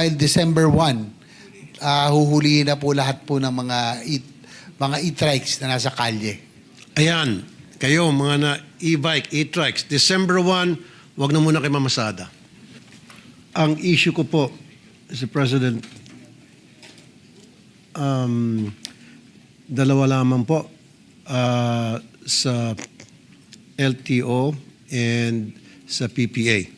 while December 1, huhulihin na po lahat po ng mga e-trikes na nasa kalye. Ayan, kayo mga na e-bike, e-trikes, December 1, wag na muna kayo mamasada. Ang issue ko po, Mr. President, dalawa lamang po sa LTO and sa PPA.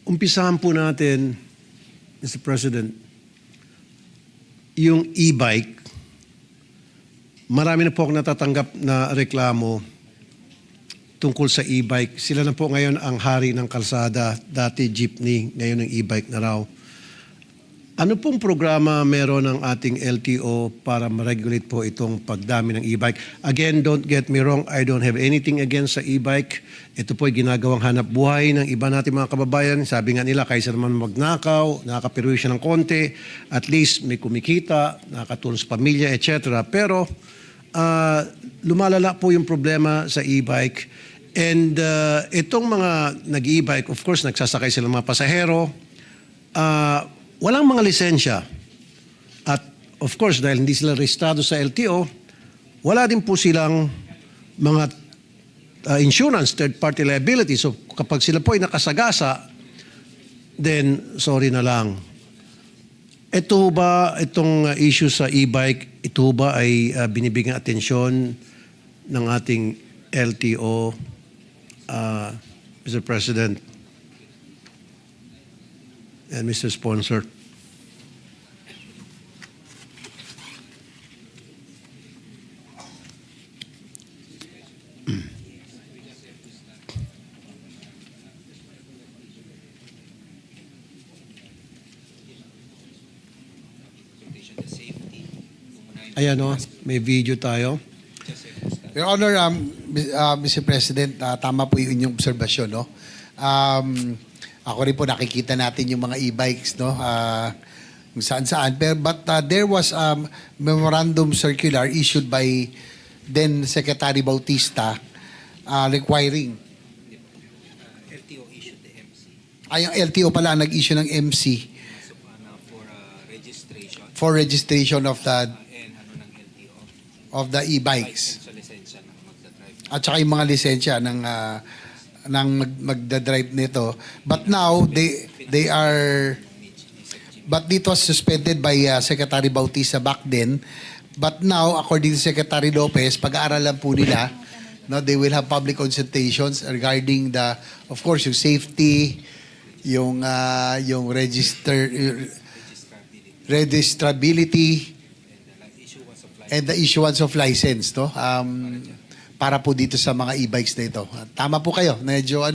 Umpisahan po natin, Mr. President, yung e-bike. Marami na po akong natatanggap na reklamo tungkol sa e-bike. Sila na po ngayon ang hari ng kalsada. Dati jeepney, ngayon ang e-bike na raw. Ano pong programa meron ng ating LTO para ma-regulate po itong pagdami ng e-bike? Again, don't get me wrong, I don't have anything against sa e-bike. Ito po ay ginagawang hanap buhay ng iba nating mga kababayan. Sabi nga nila, kaysa naman magnakaw, nakakapirwisyo ng konti, at least may kumikita, nakakatulong sa pamilya, etc. Pero lumalala po yung problema sa e-bike. And itong mga nag-e-bike, of course, nagsasakay sila mga pasahero, walang mga lisensya. At of course, dahil hindi sila rehistrado sa LTO, wala din po silang mga insurance, third-party liability. So kapag sila po ay nakasagasa, then sorry na lang. Ito ba, itong issue sa e-bike, ito ba ay binibigyan atensyon ng ating LTO, Mr. President and Mr. Sponsor? Ayan o, may video tayo. Your Honor, Mr. President, tama po yung inyong obserbasyon, no? Ako rin po nakikita natin yung mga e-bikes, no? Kung saan-saan. But there was a memorandum circular issued by then Secretary Bautista requiring LTO issued the MC. yung LTO pala nag-issue ng MC For registration of the and ng LTO. of the e-bikes. Sa lisensya ng magdadrive. At saka yung mga lisensya ng magdadrive nito. But now, they are, but it was suspended by Secretary Bautista back then. But now, according to Secretary Lopez, pag-aaralan po nila, no, they will have public consultations regarding the, of course, yung safety, yung registrability, and the issuance of license, no? Para po dito sa mga e-bikes na ito. Tama po kayo. Medyo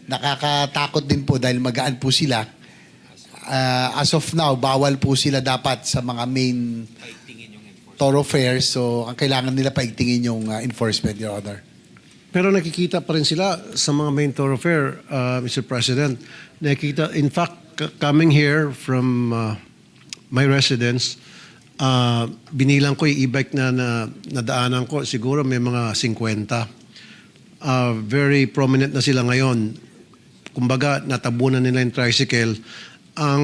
nakakatakot din po dahil magaan po sila. As of now, bawal po sila dapat sa mga main thoroughfares. So, ang kailangan nila paigtingin yung enforcement, Your Honor. Pero nakikita pa rin sila sa mga main thoroughfare, Mr. President. Nakikita, in fact, coming here from my residence, binilang ko yung e-bike na nadaanan ko, siguro may mga 50. Very prominent na sila ngayon. Kumbaga, natabunan nila yung tricycle. Ang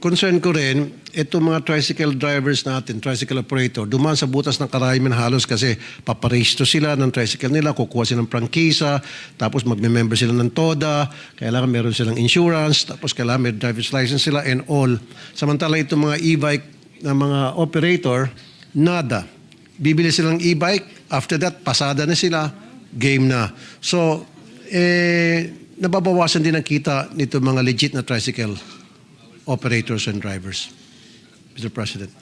concern ko rin, itong mga tricycle drivers natin, tricycle operator, dumaan sa butas ng karayman halos kasi paparehistro sila ng tricycle nila, kukuha silang prangkisa, tapos magme-member sila ng TODA, kailangan meron silang insurance, tapos kailangan may driver's license sila and all. Samantala itong mga e-bike na mga operator, nada. Bibili silang e-bike, after that, pasada na sila, game na. So, nababawasan din ang kita nito mga legit na tricycle operators and drivers. Mr. President.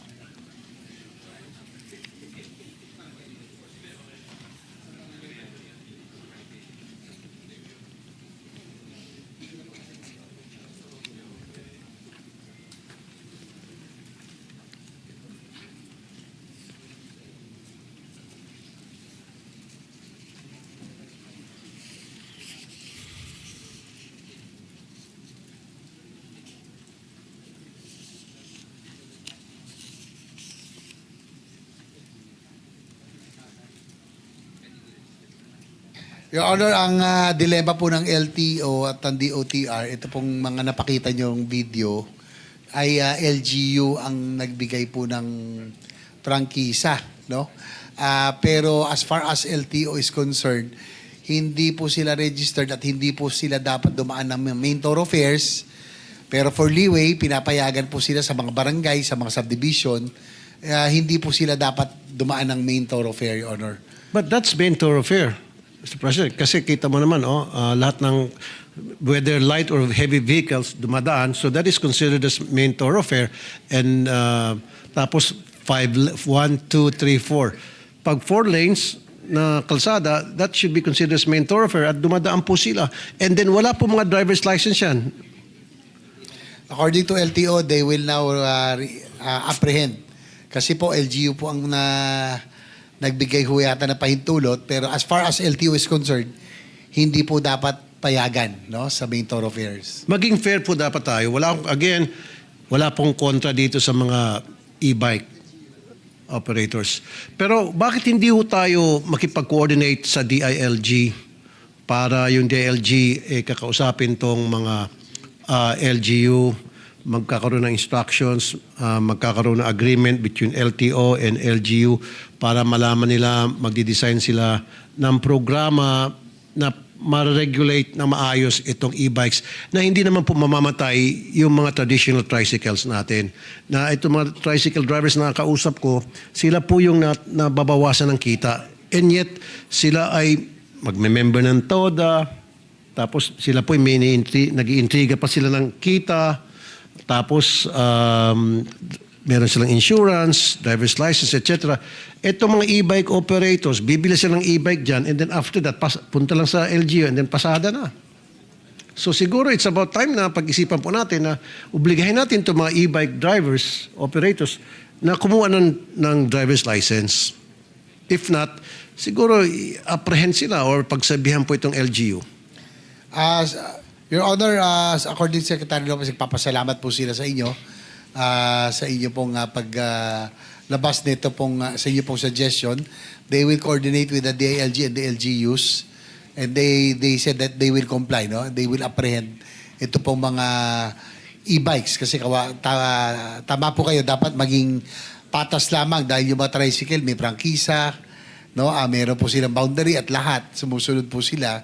Your Honor, ang dilema po ng LTO at ng DOTR, ito pong mga napakita niyong video, ay LGU ang nagbigay po ng prangkisa, no? Pero as far as LTO is concerned, hindi po sila registered at hindi po sila dapat dumaan ng main thoroughfares. Pero for leeway, pinapayagan po sila sa mga barangay, sa mga subdivision, hindi po sila dapat dumaan ng main thoroughfare, Your Honor. But that's main thoroughfare, Mr. President. Kasi kita mo naman, lahat ng whether light or heavy vehicles dumadaan, so that is considered as main thoroughfare. And tapos 1, 2, 3, 4. Pag 4 lanes na kalsada, that should be considered as main thoroughfare at dumadaan po sila. And then wala po mga driver's license yan. According to LTO, they will now apprehend. Kasi po, LGU po ang nagbigay ho yata na pahintulot. Pero as far as LTO is concerned, hindi po dapat payagan, no, sa main thoroughfares. Maging fair po dapat tayo. Wala pong kontra dito sa mga e-bike operators. Pero bakit hindi ho tayo makipag-coordinate sa DILG para yung DILG kakausapin tong mga LGU, magkakaroon ng instructions, magkakaroon ng agreement between LTO and LGU para malaman nila, magdi-design sila ng programa na ma-regulate na maayos itong e-bikes na hindi naman po mamamatay yung mga traditional tricycles natin. Na itong mga tricycle drivers na nakausap ko, sila po yung nababawasan ng kita. And yet, sila ay magme-member ng TODA, tapos sila po may nag-iintriga pa sila ng kita, tapos meron silang insurance, driver's license, etc. Itong mga e-bike operators, bibili sila ng e-bike dyan, and then after that, punta lang sa LGU, and then pasada na. So siguro it's about time na pag-isipan po natin na obligahin natin itong mga e-bike drivers, operators, na kumuha ng driver's license. If not, siguro apprehend sila or pagsabihan po itong LGU. Your Honor, according to Secretary Lopez, papasalamat po sila sa inyo pong paglabas nito pong sa inyo pong suggestion. They will coordinate with the DILG and the LGUs, and they said that they will comply, no? They will apprehend ito pong mga e-bikes kasi tama po kayo, dapat maging patas lamang dahil yung mga tricycle may prangkisa, no? Meron po silang boundary at lahat sumusunod po sila.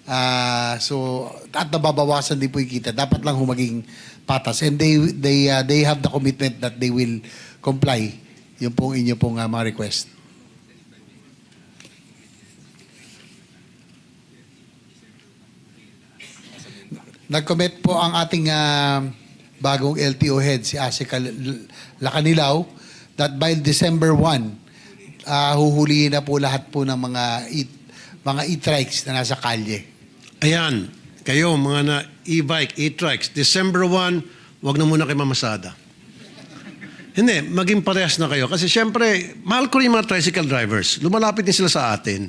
At nababawasan din po yung kita. Dapat lang humaging patas. And they have the commitment that they will comply. Yung pong inyo pong mga request. Nag-commit po ang ating bagong LTO head, si Asika Lacanilaw, that by December 1, huhulihin na po lahat po ng mga e-trikes na nasa kalye. Ayan, kayo mga e-bike, e-trikes, December 1, wag na muna kayo mamasada. Hindi, maging parehas na kayo. Kasi syempre, mahal ko rin mga tricycle drivers. Lumalapit din sila sa atin.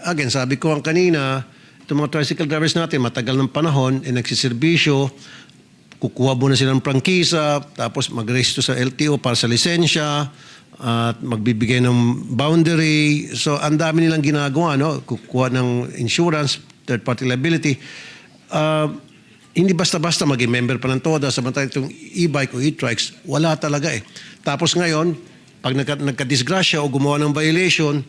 Again, sabi ko ang kanina, itong mga tricycle drivers natin, matagal ng panahon, nagsiservisyo, kukuha muna sila ng prangkisa, tapos mag-register sa LTO para sa lisensya, at magbibigay ng boundary. So, ang dami nilang ginagawa, no? Kukuha ng insurance, third-party liability. Hindi basta-basta maging member pa ng TODA, samantala itong e-bike o e-trikes, wala talaga eh. Tapos ngayon, pag nagka-disgrasya o gumawa ng violation,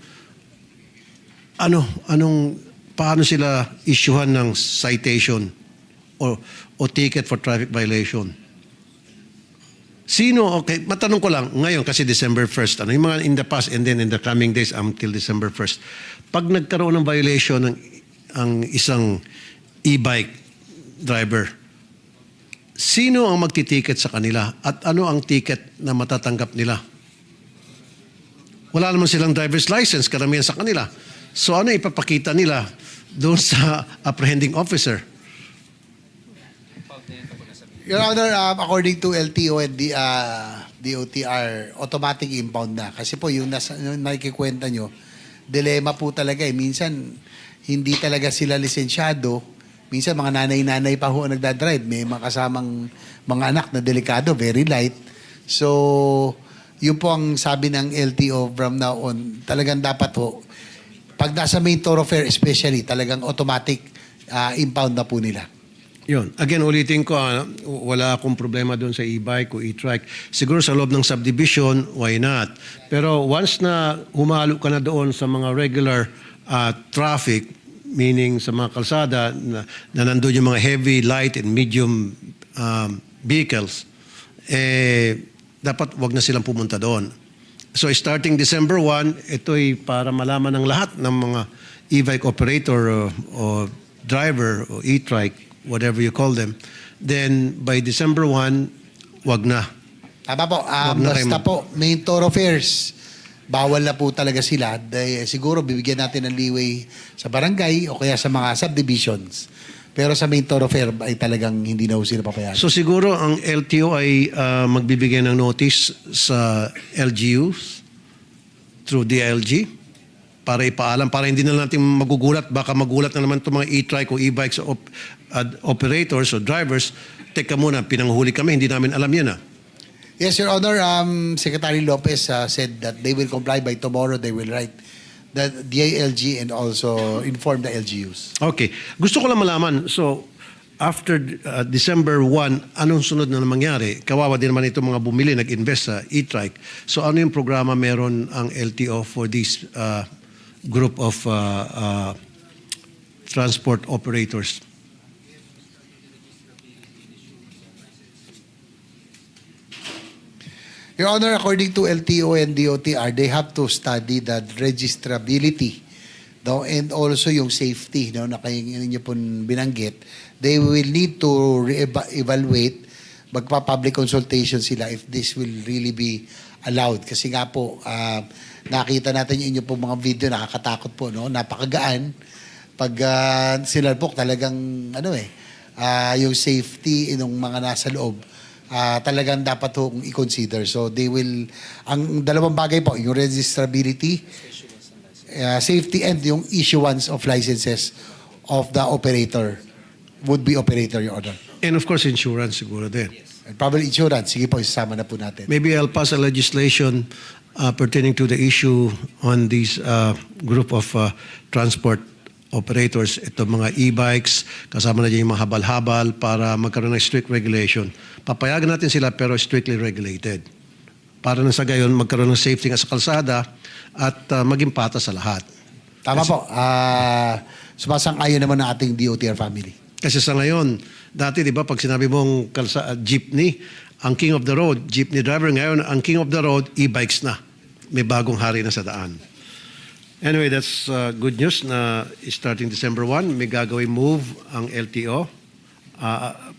paano sila issuehan ng citation o ticket for traffic violation? Okay, matanong ko lang, ngayon kasi December 1st, yung mga in the past and then in the coming days until December 1st, pag nagkaroon ng violation ang isang e-bike driver, sino ang magtitiket sa kanila at ano ang ticket na matatanggap nila? Wala naman silang driver's license, karamihan sa kanila. So ano ipapakita nila doon sa apprehending officer? Your Honor, according to LTO and DOTR, automatic impound na. Kasi po, yung nakikikwenta nyo, dilema po talaga eh. Minsan, hindi talaga sila lisensyado. Minsan, mga nanay-nanay pa ho ang nagdadrive. May mga kasamang mga anak na delikado, very light. So, yun po ang sabi ng LTO from now on. Talagang dapat ho, pag nasa main thoroughfare especially, talagang automatic impound na po nila. Yun. Again, ulitin ko, wala akong problema doon sa e-bike o e-trike. Siguro sa loob ng subdivision, why not? Pero once na humalo ka na doon sa mga regular traffic, meaning sa mga kalsada na nandun yung mga heavy, light, and medium vehicles, dapat wag na silang pumunta doon. So starting December 1, ito'y para malaman ng lahat ng mga e-bike operator o driver o e-trike, whatever you call them, then by December 1, wag na. Tama po. Wag na kayo Basta po, main thoroughfares, bawal na po talaga sila. Dahil siguro bibigyan natin ng leeway sa barangay o kaya sa mga subdivisions. Pero sa main thoroughfare ay talagang hindi na po sila papayagan. So siguro ang LTO ay magbibigay ng notice sa LGUs through DILG para ipaalam, para hindi na natin magugulat. Baka magulat na naman itong mga e-trike o e-bikes operators o drivers. Teka muna, pinanghuli kami, hindi namin alam yan. Yes, Your Honor. Secretary Lopez said that they will comply by tomorrow. They will write the DILG and also inform the LGUs. Okay. Gusto ko lang malaman, so after December 1, anong sunod na mangyari? Kawawa din naman itong mga bumili, nag-invest sa e-trike. So ano yung programa meron ang LTO for this group of transport operators? Your Honor, according to LTO and DOTR, they have to study the registrability, no, and also yung safety, no, na kayo ninyo po binanggit. They will need to evaluate, magpa-public consultation sila if this will really be allowed. Kasi nga po, nakita natin yung inyo po mga video, nakakatakot po, no, napakagaan. Pag sinalpok, talagang, yung safety ng mga nasa loob, talagang dapat hong i-consider. So they will, ang dalawang bagay po, yung registrability, safety, and yung issuance of licenses of the operator, would-be operator, Your Honor. And of course, insurance siguro din. And probably insurance, sige po, isama na po natin. Maybe I'll pass a legislation pertaining to the issue on this group of transport operators, ito mga e-bikes, kasama na dyan yung mga habal-habal para magkaroon ng strict regulation. Papayagan natin sila pero strictly regulated. Para na sa gayon, magkaroon ng safety nga sa kalsada at maging patas sa lahat. Tama po. Sumasang-ayon naman ng ating DOTR family. Kasi sa ngayon, dati di ba pag sinabi mong jeepney, ang king of the road, jeepney driver, ngayon ang king of the road, e-bikes na. May bagong hari na sa daan. Anyway, that's good news na starting December 1, may gagawin move ang LTO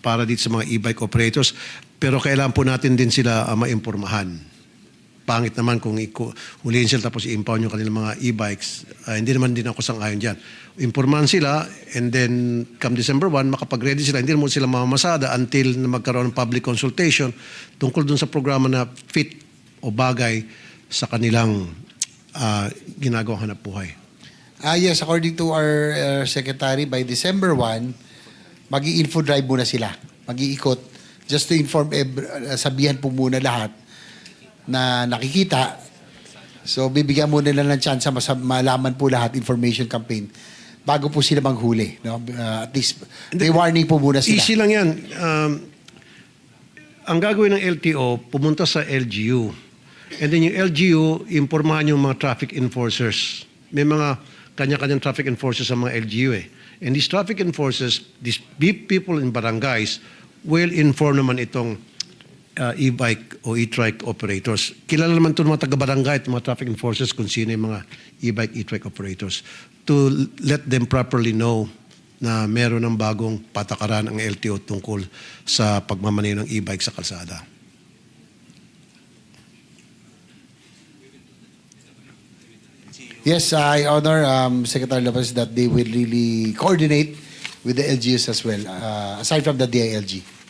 para dito sa mga e-bike operators. Pero kailangan po natin din sila maimpormahan. Pangit naman kung huliin sila tapos i-impound yung kanilang mga e-bikes. Hindi naman din ako sang-ayon dyan. Impormahan sila and then come December 1, makapag-ready sila. Hindi naman sila mamamasada until na magkaroon ng public consultation tungkol dun sa programa na fit o bagay sa kanilang ginagawang hanap buhay. Yes, according to our secretary, by December 1, mag-i-info drive muna sila. Mag-iikot. Just to inform, sabihan po muna lahat na nakikita. So, bibigyan muna nila ng chance malaman po lahat, information campaign, bago po sila manghuli. No? At least, may warning po muna sila. Easy lang yan. Ang gagawin ng LTO, pumunta sa LGU. And then yung LGU, impormahan yung mga traffic enforcers. May mga kanya-kanyang traffic enforcers sa mga LGU eh. And these traffic enforcers, these people in barangays, will inform naman itong e-bike o e-trike operators. Kilala naman ito mga taga-barangay at mga traffic enforcers kung sino yung mga e-bike, e-trike operators to let them properly know na meron ng bagong patakaran ang LTO tungkol sa pagmamaneho ng e-bike sa kalsada. Yes, I honor Secretary Lopez that they will really coordinate with the LGUs as well, aside from the DILG.